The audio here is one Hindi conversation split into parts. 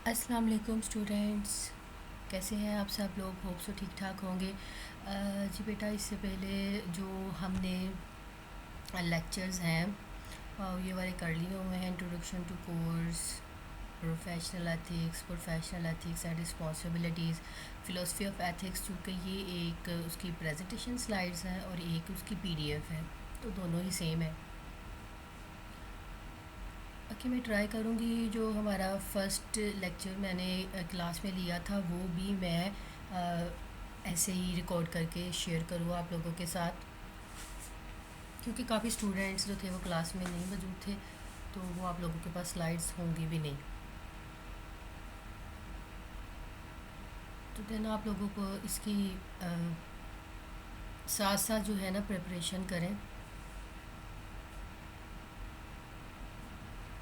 अस्सलाम वालेकुम स्टूडेंट्स। कैसे हैं आप सब लोग? होप सो ठीक ठाक होंगे। जी बेटा, इससे पहले जो हमने लेक्चर्स हैं ये वाले कर लिए हुए हैं। Introduction to course, professional ethics and responsibilities, philosophy of ethics, चूँकि ये एक उसकी प्रेजेंटेशन स्लाइड्स हैं और एक उसकी पीडीएफ है, तो दोनों ही सेम है। बाकी मैं ट्राई करूँगी जो हमारा फ़र्स्ट लेक्चर मैंने क्लास में लिया था वो भी मैं ऐसे ही रिकॉर्ड करके शेयर करूँ आप लोगों के साथ, क्योंकि काफ़ी स्टूडेंट्स जो थे वो क्लास में नहीं मौजूद थे, तो वो आप लोगों के पास स्लाइड्स होंगी भी नहीं। तो देन आप लोगों को इसकी साथ साथ जो है ना प्रिपरेशन करें।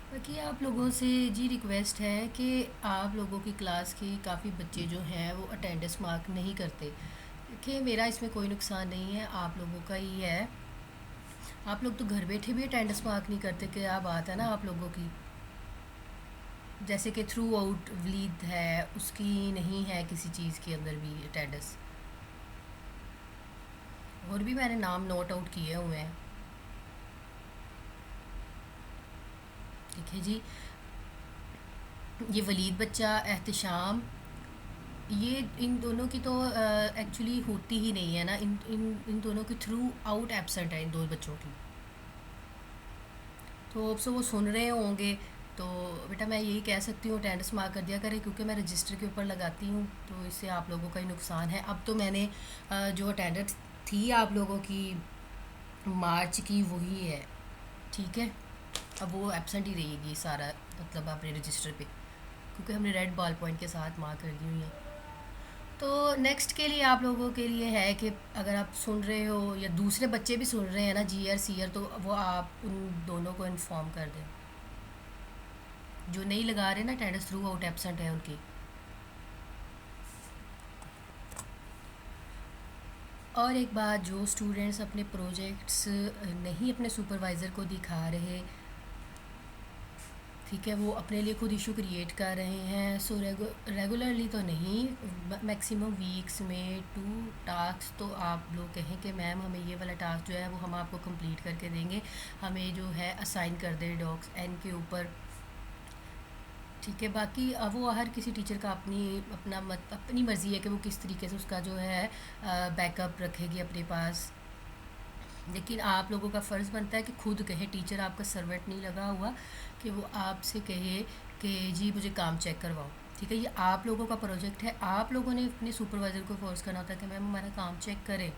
बाकी आप लोगों से जी रिक्वेस्ट है कि आप लोगों की क्लास के काफ़ी बच्चे जो हैं वो अटेंडेंस मार्क नहीं करते। देखिए, मेरा इसमें कोई नुकसान नहीं है, आप लोगों का ही है। आप लोग तो घर बैठे भी अटेंडेंस मार्क नहीं करते, क्या बात है ना आप लोगों की। जैसे कि थ्रू आउट वलीद है, उसकी नहीं है किसी चीज़ के अंदर भी अटेंडेंस। और भी मैंने नाम नोट आउट किए हुए हैं। देखिए जी, ये वलीद बच्चा, एहतशाम, ये इन दोनों की तो एक्चुअली होती ही नहीं है ना। इन इन इन दोनों की थ्रू आउट एब्सेंट है, इन दो बच्चों की। तो अब से वो सुन रहे होंगे, तो बेटा मैं यही कह सकती हूँ अटेंडेंस मार्क कर दिया करें, क्योंकि मैं रजिस्टर के ऊपर लगाती हूँ, तो इससे आप लोगों का ही नुकसान है। अब तो मैंने जो अटेंडेंस थी आप लोगों की मार्च की वही है, ठीक है। अब वो एब्सेंट ही रहेगी सारा, मतलब अपने रजिस्टर पे, क्योंकि हमने रेड बॉल पॉइंट के साथ मार्क कर दी हुई है। तो नेक्स्ट के लिए आप लोगों के लिए है कि अगर आप सुन रहे हो या दूसरे बच्चे भी सुन रहे हैं ना, जीआर सीआर, तो वो आप उन दोनों को इन्फॉर्म कर दें जो नहीं लगा रहे ना अटेंडेंस, थ्रू आउट एब्सेंट है उनकी। और एक बात, जो स्टूडेंट्स अपने प्रोजेक्ट्स नहीं अपने सुपरवाइज़र को दिखा रहे, ठीक है, वो अपने लिए खुद इशू क्रिएट कर रहे हैं। सो रेगुलरली तो नहीं, मैक्सिमम वीक्स में 2 टास्क तो आप लोग कहें कि मैम हमें ये वाला टास्क जो है वो हम आपको कंप्लीट करके देंगे, हमें जो है असाइन कर दें डॉक्स एन के ऊपर, ठीक है। बाकी अब वो हर किसी टीचर का अपनी मर्ज़ी है कि वो किस तरीके से उसका जो है बैकअप रखेगी अपने पास। लेकिन आप लोगों का फ़र्ज़ बनता है कि खुद कहे, टीचर आपका सर्वेंट नहीं लगा हुआ कि वो आपसे कहे कि जी मुझे काम चेक करवाओ, ठीक है। ये आप लोगों का प्रोजेक्ट है, आप लोगों ने अपने सुपरवाइज़र को फोर्स करना होता है कि मैम हमारा काम चेक करें।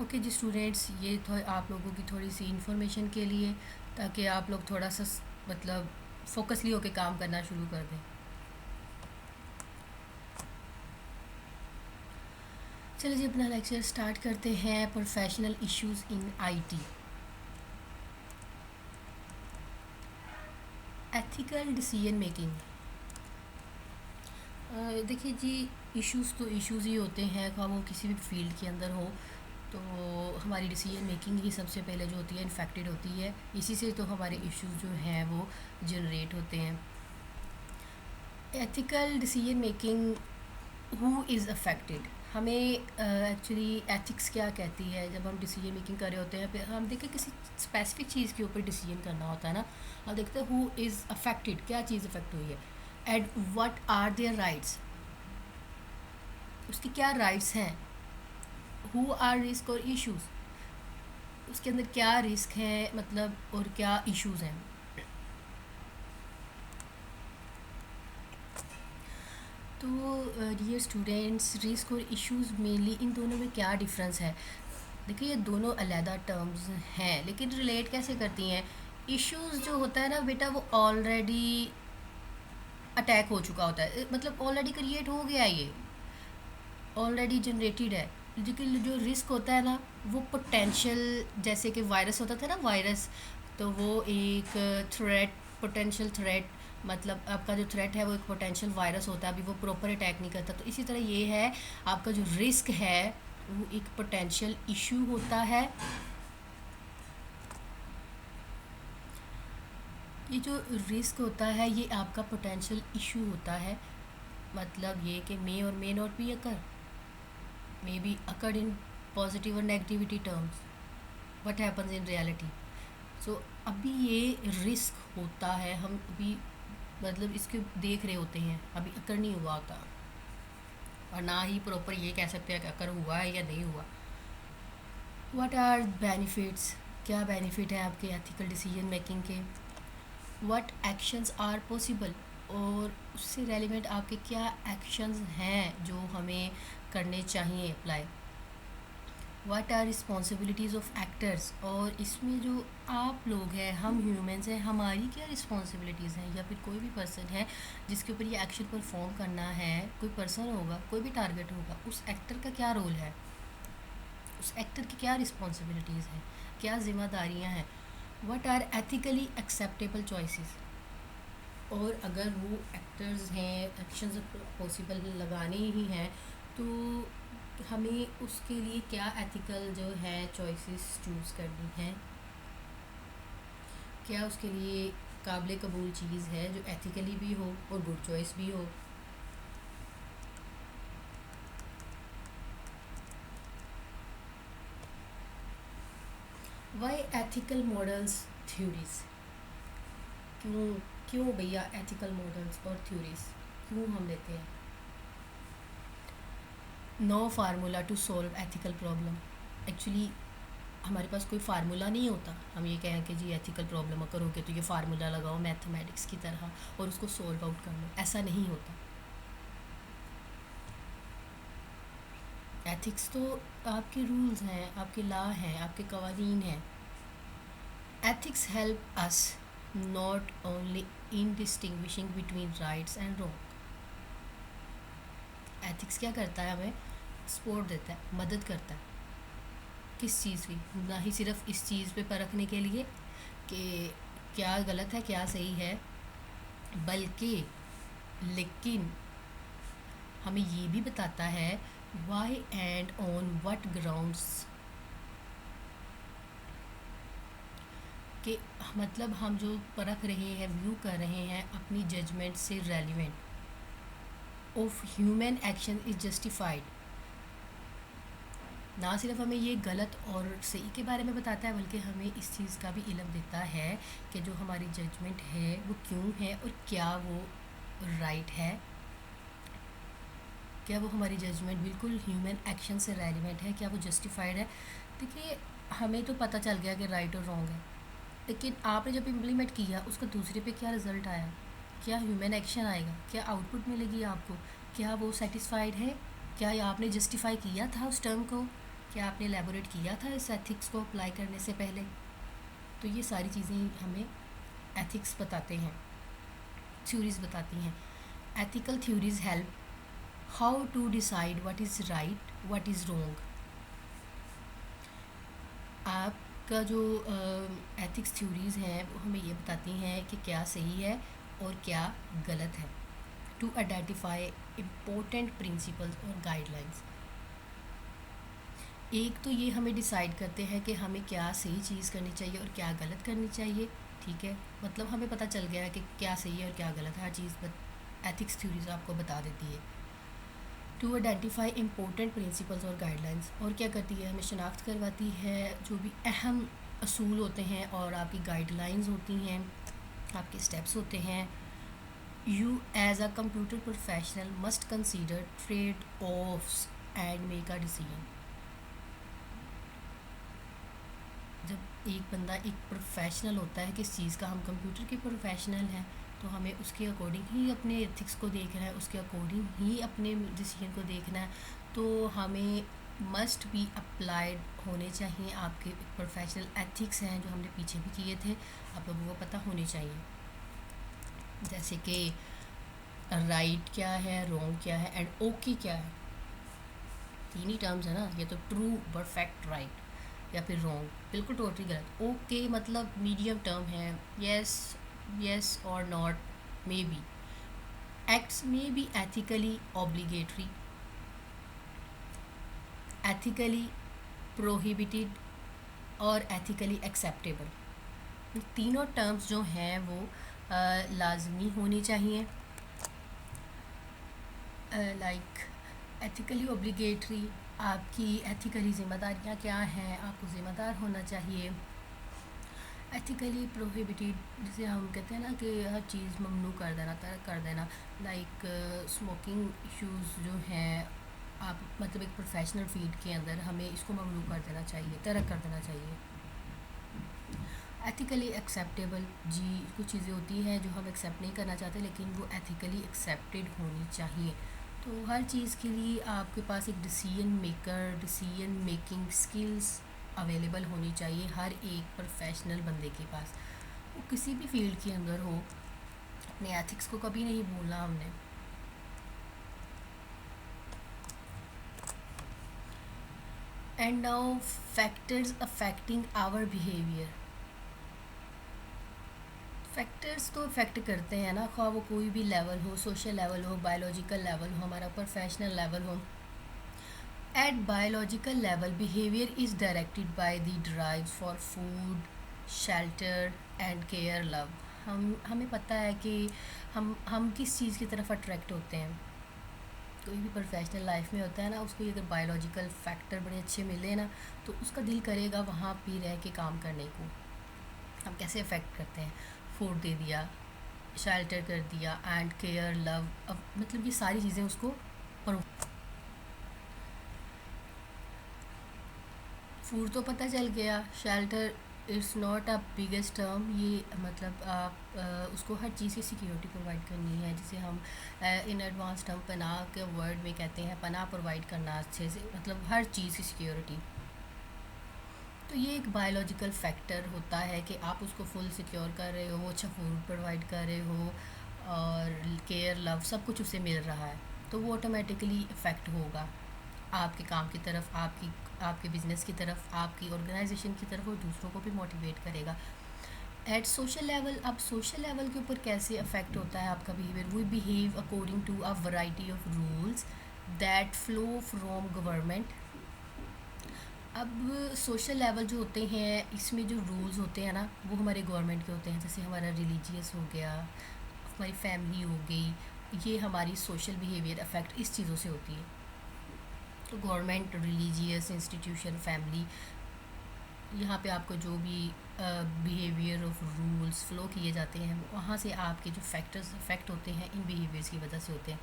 ओके जी स्टूडेंट्स, ये तो आप लोगों की थोड़ी सी इन्फॉर्मेशन के लिए, ताकि आप लोग थोड़ा सा मतलब फोकसली होकर काम करना शुरू कर दें। चलिए जी, अपना लेक्चर स्टार्ट करते हैं। Professional issues in IT, ethical decision making. देखिए जी, इश्यूज़ तो इश्यूज़ ही होते हैं, खा वो किसी भी फील्ड के अंदर हो। तो हमारी डिसीजन मेकिंग ही सबसे पहले जो होती है इन्फेक्टेड होती है, इसी से तो हमारे इश्यूज़ जो हैं वो जनरेट होते हैं। Ethical decision making, who is affected, हमें एक्चुअली एथिक्स क्या कहती है। जब हम डिसीजन मेकिंग कर रहे होते हैं, फिर हम देखें किसी स्पेसिफिक चीज़ के ऊपर डिसीजन करना होता है ना, हम देखते हैं हु इज़ अफेक्टेड, क्या चीज़ अफेक्ट हुई है, and what are their rights, उसकी क्या राइट्स हैं, हु आर रिस्क और इश्यूज़, उसके अंदर क्या रिस्क है मतलब और क्या इश्यूज़ हैं। तो डियर स्टूडेंट्स, रिस्क और इश्यूज़ मेनली इन दोनों में क्या डिफरेंस है? देखिए, ये दोनों अलहदा टर्म्स हैं, लेकिन रिलेट कैसे करती हैं। इश्यूज़ जो होता है ना बेटा, वो ऑलरेडी अटैक हो चुका होता है, मतलब ऑलरेडी क्रिएट हो गया है, ये ऑलरेडी जनरेटेड है। लेकिन जो रिस्क होता है ना, वो पोटेंशियल, जैसे कि वायरस होता था ना, वायरस, तो वो एक थ्रेट, पोटेंशियल थ्रेट, मतलब आपका जो थ्रेट है वो एक पोटेंशियल वायरस होता है, अभी वो प्रॉपर अटैक नहीं करता। तो इसी तरह ये है, आपका जो रिस्क है वो एक पोटेंशियल इशू होता है। ये जो रिस्क होता है ये आपका पोटेंशियल इशू होता है, मतलब ये कि मे और may not be occur, may be occurred in positive और negativity terms, what happens in reality. So अभी ये रिस्क होता है, हम अभी मतलब इसके देख रहे होते हैं, अभी अकर नहीं हुआ होता और ना ही प्रॉपर ये कह सकते हैं कि अकर हुआ है या नहीं हुआ। व्हाट आर बेनिफिट्स, क्या बेनिफिट है आपके एथिकल डिसीजन मेकिंग के, व्हाट एक्शंस आर पॉसिबल, और उससे रेलिवेंट आपके क्या एक्शंस हैं जो हमें करने चाहिए apply, what are responsibilities of actors, और इसमें जो आप लोग हैं, हम ह्यूमंस हैं, हमारी क्या रिस्पॉन्सिबिलिटीज़ हैं, या फिर कोई भी पर्सन है जिसके ऊपर ये एक्शन परफॉर्म करना है, कोई पर्सन होगा, कोई भी टारगेट होगा, उस एक्टर का क्या रोल है, उस एक्टर की क्या रिस्पॉन्सिबिलिटीज़ हैं, क्या जिम्मेदारियाँ हैं, what are ethically acceptable choices, और अगर वो एक्टर्स हैं, एक्शंस पॉसिबल लगाने ही हैं तो हमें उसके लिए क्या एथिकल जो है चॉइसेस चूज़ करनी है, क्या उसके लिए काबिल कबूल चीज़ है जो एथिकली भी हो और गुड चॉइस भी हो। वाई एथिकल मॉडल्स थ्योरीज, क्यों क्यों भैया एथिकल मॉडल्स और थ्योरीज क्यों हम लेते हैं। No formula to solve ethical problem, actually हमारे पास कोई फार्मूला नहीं होता, हम ये कहें कि जी एथिकल प्रॉब्लम करोगे तो ये फार्मूला लगाओ मैथमेटिक्स की तरह और उसको सॉल्व आउट कर लो, ऐसा नहीं होता। एथिक्स तो आपके रूल्स हैं, आपके लॉ हैं, आपके कवानीन हैं। Ethics help us not only in distinguishing between rights and wrong. Ethics क्या करता है, हमें सपोर्ट देता है, मदद करता है, किस चीज़ की, ना ही सिर्फ इस चीज़ पे परखने के लिए कि क्या गलत है क्या सही है, बल्कि लेकिन हमें ये भी बताता है why and on what grounds, कि मतलब हम जो परख रहे हैं, व्यू कर रहे हैं, अपनी जजमेंट से relevant of human action is justified. ना सिर्फ हमें ये गलत और सही के बारे में बताता है, बल्कि हमें इस चीज़ का भी इल्म देता है कि जो हमारी जजमेंट है वो क्यों है और क्या वो राइट है, क्या वो हमारी जजमेंट बिल्कुल ह्यूमन एक्शन से रेलिवेंट है, क्या वो जस्टिफाइड है। देखिए हमें तो पता चल गया कि राइट और रॉन्ग है, लेकिन आपने जब इम्प्लीमेंट किया उसका दूसरे पे क्या रिज़ल्ट आया, क्या ह्यूमन एक्शन आएगा, क्या आउटपुट मिलेगी आपको, क्या वो सेटिस्फाइड है, क्या आपने जस्टिफाई किया था उस टर्म को, क्या आपने एलेबोरेट किया था इस एथिक्स को अप्लाई करने से पहले। तो ये सारी चीज़ें हमें एथिक्स बताते हैं, थ्योरीज़ बताती हैं। Ethical theories help how to decide what is right what is wrong. आपका जो एथिक्स थ्योरीज़ हैं वो हमें ये बताती हैं कि क्या सही है और क्या गलत है, टू आइडेंटिफाई इम्पोर्टेंट प्रिंसिपल्स और गाइडलाइंस। एक तो ये हमें डिसाइड करते हैं कि हमें क्या सही चीज़ करनी चाहिए और क्या गलत करनी चाहिए, ठीक है, मतलब हमें पता चल गया है कि क्या सही है और क्या गलत है, हर चीज़ एथिक्स थ्योरीज आपको बता देती है। टू आइडेंटिफाई इम्पोर्टेंट प्रिंसिपल्स और गाइडलाइंस, और क्या करती है, हमें शनाख्त करवाती है जो भी अहम असूल होते हैं और आपकी गाइडलाइंस होती हैं, आपके स्टेप्स होते हैं। You as a computer professional must consider trade offs and make a decision. जब एक बंदा एक प्रोफेशनल होता है किस चीज़ का, हम कंप्यूटर के प्रोफेशनल हैं, तो हमें उसके अकॉर्डिंग ही अपने एथिक्स को देखना है, उसके अकॉर्डिंग ही अपने डिसीजन को देखना है। तो हमें मस्ट बी अप्लाइड होने चाहिए आपके प्रोफेशनल एथिक्स हैं जो हमने पीछे भी किए थे, आप लोगों को पता होने चाहिए, जैसे कि राइट क्या है, रॉन्ग क्या है एंड ओके क्या है। तीन ही टर्म्स है ना, ये तो ट्रू, परफेक्ट, राइट या फिर रॉन्ग, बिल्कुल टोटली गलत। ओके मतलब मीडियम टर्म है, यस यस और not, may be, acts may be ethically obligatory, ethically prohibited और एथिकली एक्सेप्टेबल। तीनों टर्म्स जो हैं वो लाजमी होनी चाहिए, लाइक एथिकली ऑब्लिगेटरी, आपकी एथिकली ज़िम्मेदारियाँ क्या हैं, आपको ज़िम्मेदार होना चाहिए। एथिकली प्रोहिबिटेड, जिसे हम कहते हैं ना कि हर चीज़ ममनू कर देना, तर्क कर देना, लाइक स्मोकिंग इश्यूज़ जो हैं, आप मतलब एक प्रोफेशनल फील्ड के अंदर हमें इसको ममनू कर देना चाहिए, तर्क कर देना चाहिए। एथिकली एक्सेप्टेबल, जी कुछ चीज़ें होती हैं जो हम एक्सेप्ट नहीं करना चाहते लेकिन वो एथिकली एक्सेप्टेड होनी चाहिए। तो हर चीज़ के लिए आपके पास एक डिसीजन मेकिंग स्किल्स अवेलेबल होनी चाहिए हर एक प्रोफेशनल बंदे के पास, वो किसी भी फील्ड के अंदर हो। अपने एथिक्स को कभी नहीं भूलना हमने। And now factors affecting our behaviour. Factors तो इफ़ेक्ट करते हैं ना, ख्वाह वो कोई भी लेवल हो, सोशल लेवल हो, बायोलॉजिकल लेवल हो, हमारा प्रोफेशनल लेवल हो। At biological level behaviour is directed by the drives for food, shelter and care, love. हमें पता है कि हम किस चीज़ की तरफ अट्रैक्ट होते हैं। कोई भी प्रोफेशनल लाइफ में होता है ना, उसको अगर बायोलॉजिकल फैक्टर बड़े अच्छे मिले ना तो उसका दिल करेगा वहाँ भी रह के काम करने को। हम कैसे अफेक्ट करते हैं, फूड दे दिया, शेल्टर कर दिया एंड केयर, लव, अब मतलब ये सारी चीज़ें उसको फूड तो पता चल गया, shelter it's not a biggest term, ये मतलब आप उसको हर चीज़ की सिक्योरिटी प्रोवाइड करनी है, जिसे हम इन एडवांस टर्म पनाह के वर्ड में कहते हैं, पनाह प्रोवाइड करना अच्छे से, मतलब हर चीज़ की सिक्योरिटी। तो ये एक बायोलॉजिकल फैक्टर होता है कि आप उसको फुल सिक्योर कर रहे हो, अच्छा फूड प्रोवाइड कर रहे हो और केयर, लव सब कुछ उसे मिल रहा है, तो वो ऑटोमेटिकली इफ़ेक्ट होगा आपके काम की तरफ, आपके बिज़नेस की तरफ, आपकी ऑर्गेनाइजेशन की तरफ, और दूसरों को भी मोटिवेट करेगा। एट सोशल लेवल, अब सोशल लेवल के ऊपर कैसे अफेक्ट होता है आपका behaviour, we behave according to a variety of rules that flow from government. अब सोशल लेवल जो होते हैं, इसमें जो रूल्स होते हैं ना वो हमारे गवर्नमेंट के होते हैं, जैसे हमारा रिलीजियस हो गया, हमारी फैमिली हो गई, ये हमारी सोशल बिहेवियर अफेक्ट इस चीज़ों से होती है। तो गवर्नमेंट, रिलीजियस इंस्टीट्यूशन, फैमिली, यहाँ पे आपको जो भी बिहेवियर ऑफ रूल्स फ्लो किए जाते हैं वहाँ से आपके जो फैक्टर्स अफेक्ट होते हैं इन बिहेवियर्स की वजह से होते हैं।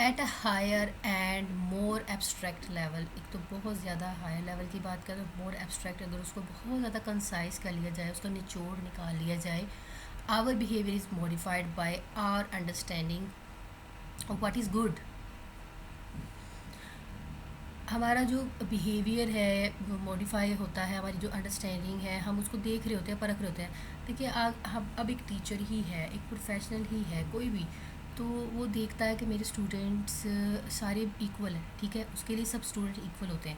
At a higher and more abstract level, एक तो बहुत ज़्यादा हायर लेवल की बात करें, मोर एब्स्ट्रैक्ट, अगर उसको बहुत ज़्यादा कंसाइज कर लिया जाए, उसका निचोड़ निकाल लिया जाए, our behaviour is modified by our understanding of what is good. हमारा जो बिहेवियर है वो मॉडिफाई होता है, हमारी जो अंडरस्टैंडिंग है, हम उसको देख रहे होते हैं, परख रहे होते हैं। देखिए हम अब एक टीचर ही है, एक प्रोफेशनल ही है कोई भी, तो वो देखता है कि मेरे स्टूडेंट्स सारे इक्वल हैं, ठीक है, उसके लिए सब स्टूडेंट इक्वल होते हैं।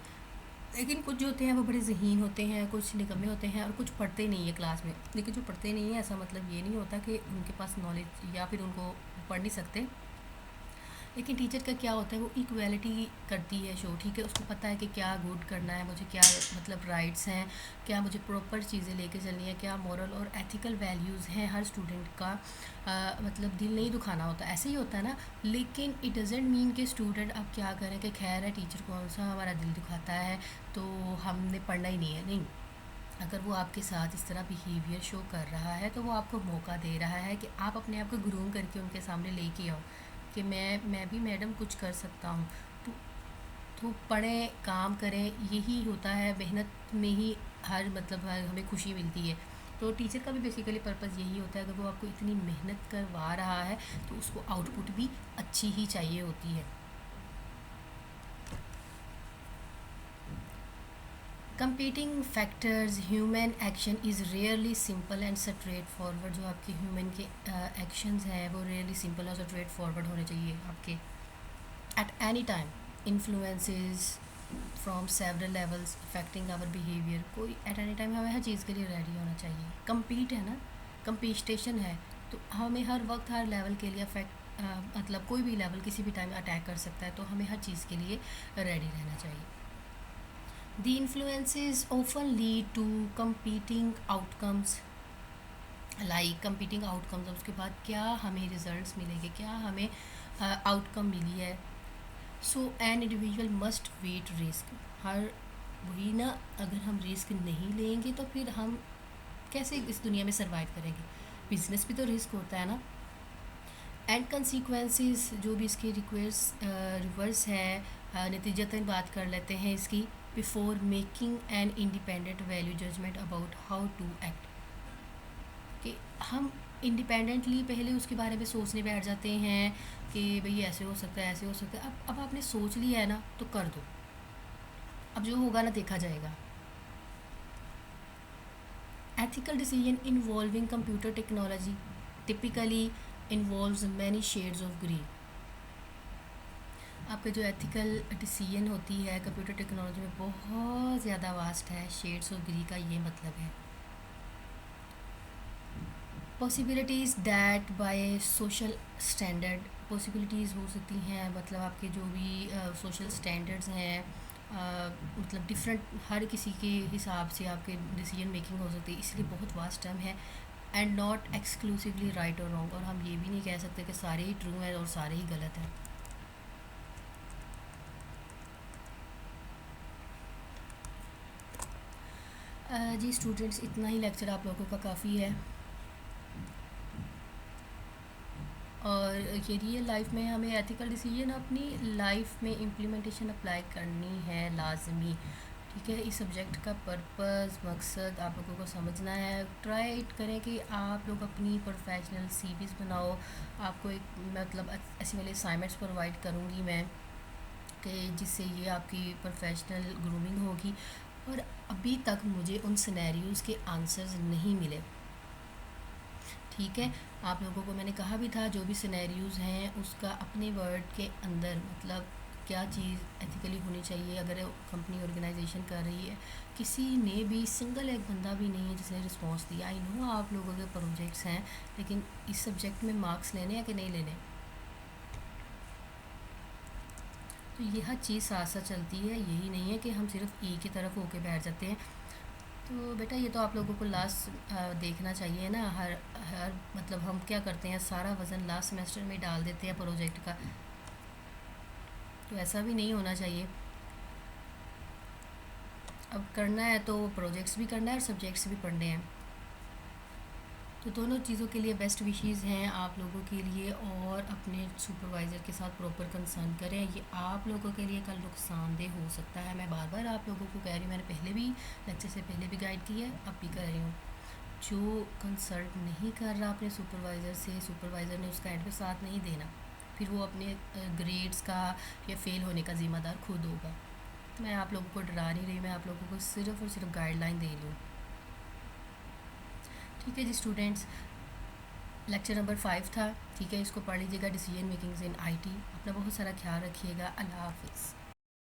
लेकिन कुछ जो होते हैं वो बड़े ज़हीन होते हैं, कुछ निकम्मे होते हैं और कुछ पढ़ते नहीं है क्लास में। लेकिन जो पढ़ते नहीं है, ऐसा मतलब ये नहीं होता कि उनके पास नॉलेज या फिर उनको पढ़ नहीं सकते। लेकिन टीचर का क्या होता है, वो इक्वालिटी करती है शो, ठीक है, उसको पता है कि क्या गुड करना है, मुझे क्या मतलब राइट्स हैं, क्या मुझे प्रॉपर चीज़ें लेके चलनी है, क्या मॉरल और एथिकल वैल्यूज़ हैं हर स्टूडेंट का। मतलब दिल नहीं दुखाना होता, ऐसे ही होता है ना। लेकिन इट डजेंट मीन कि स्टूडेंट अब क्या करें कि खैर है, टीचर कौन सा हमारा दिल दुखाता है तो हमने पढ़ना ही नहीं है, नहीं। अगर वो आपके साथ इस तरह बिहेवियर शो कर रहा है तो वो आपको मौका दे रहा है कि आप अपने आप को ग्रूम करके उनके सामने लेके आओ कि मैं भी मैडम कुछ कर सकता हूँ। तो पढ़ें, काम करें, यही होता है, मेहनत में ही हर मतलब हमें खुशी मिलती है। तो टीचर का भी बेसिकली पर्पज़ यही होता है, अगर वो आपको इतनी मेहनत करवा रहा है तो उसको आउटपुट भी अच्छी ही चाहिए होती है। Competing factors, human action is rarely simple and straightforward. जो आपके ह्यूमन के एक्शंस हैं वो रेयरली सिंपल और स्ट्रेट फॉरवर्ड होने चाहिए आपके। At any time influences from several levels affecting our behaviour, कोई एट एनी टाइम हमें हर चीज़ के लिए रेडी होना चाहिए। कम्पीट है ना, कंपटीशन है, तो हमें हर वक्त हर लेवल के लिए अफेक्ट मतलब कोई भी लेवल किसी भी टाइम अटैक कर सकता है, तो हमें हर चीज़ के लिए रेडी रहना चाहिए। The influences often lead to competing outcomes. Like competing outcomes, उसके बाद क्या हमें रिजल्ट्स मिलेंगे, क्या हमें आउटकम मिली है. So an individual must weigh risk. हर वही ना, अगर हम रिस्क नहीं लेंगे तो फिर हम कैसे इस दुनिया में सर्वाइव करेंगे. बिजनेस भी तो रिस्क होता है ना. एंड कंसिक्वेंसेस जो भी इसके रिवर्स है, नतीजतन बात कर लेते हैं इसकी. Before making an independent value judgement about how to act. कि हम इंडिपेंडेंटली पहले उसके बारे में सोचने बैठ जाते हैं कि भाई ऐसे हो सकता है, ऐसे हो सकता है. अब आपने सोच लिया है ना तो कर दो. अब जो होगा ना देखा जाएगा. Ethical decision involving computer technology typically involves many shades of grey. आपका जो एथिकल डिसीजन होती है कंप्यूटर टेक्नोलॉजी में बहुत ज़्यादा वास्ट है. शेड्स ऑफ ग्रे का ये मतलब है. Possibilities that by social standard. Possibilities हो सकती हैं, मतलब आपके जो भी सोशल स्टैंडर्ड्स हैं, मतलब डिफरेंट, हर किसी के हिसाब से आपके डिसीजन मेकिंग हो सकती है. इसलिए बहुत वास्ट टर्म है. एंड नॉट एक्सक्लूसिवली राइट और रॉन्ग. और हम ये भी नहीं कह सकते कि सारे ही ट्रू हैं और सारे ही गलत हैं. जी स्टूडेंट्स, इतना ही लेक्चर आप लोगों का काफ़ी है. और ये रियल लाइफ में हमें एथिकल डिसीजन अपनी लाइफ में इम्प्लीमेंटेशन अप्लाई करनी है लाजमी. ठीक है, इस सब्जेक्ट का पर्पस, मकसद आप लोगों को समझना है. ट्राई करें कि आप लोग अपनी प्रोफेशनल सीवीज़ बनाओ. आपको एक मतलब ऐसी वाली असाइनमेंट्स प्रोवाइड करूँगी मैं कि जिससे ये आपकी प्रोफेशनल ग्रूमिंग होगी. और अभी तक मुझे उन सिनेरियोज़ के आंसर्स नहीं मिले. ठीक है, आप लोगों को मैंने कहा भी था जो भी सिनेरियोज़ हैं उसका अपने वर्ड के अंदर मतलब क्या चीज़ एथिकली होनी चाहिए. अगर कंपनी ऑर्गेनाइजेशन कर रही है, किसी ने भी सिंगल एक बंदा भी नहीं है जिसने रिस्पॉन्स दिया. आई नो आप लोगों के प्रोजेक्ट्स हैं, लेकिन इस सब्जेक्ट में मार्क्स लेने हैं कि नहीं लेने. तो यह चीज़ साथ साथ चलती है. यही नहीं है कि हम सिर्फ ई की तरफ होके बैठ जाते हैं. तो बेटा ये तो आप लोगों को लास्ट देखना चाहिए ना. हर हर मतलब हम क्या करते हैं, सारा वज़न लास्ट सेमेस्टर में डाल देते हैं प्रोजेक्ट का. तो ऐसा भी नहीं होना चाहिए. अब करना है तो प्रोजेक्ट्स भी करना है और सब्जेक्ट्स भी पढ़ने हैं. तो दोनों चीज़ों के लिए बेस्ट विशेज़ हैं आप लोगों के लिए. और अपने सुपरवाइज़र के साथ प्रॉपर कंसर्न करें. ये आप लोगों के लिए कल नुकसानदेह हो सकता है. मैं बार बार आप लोगों को कह रही हूँ, मैंने पहले भी लेक्चर से पहले भी गाइड की है, अब भी कर रही हूँ. जो कंसल्ट नहीं कर रहा अपने सुपरवाइज़र से, सुपरवाइज़र ने उसका एंड पे साथ नहीं देना, फिर वो अपने ग्रेड्स का या फेल होने का ज़िम्मेदार खुद होगा. मैं आप लोगों को डरा नहीं रही, मैं आप लोगों को सिर्फ़ और सिर्फ गाइडलाइन दे रही हूँ. ठीक है जी स्टूडेंट्स, लेक्चर नंबर 5 था. ठीक है, इसको पढ़ लीजिएगा. Decision makings in IT. अपना बहुत सारा ख्याल रखिएगा. अल्लाह हाफिज़.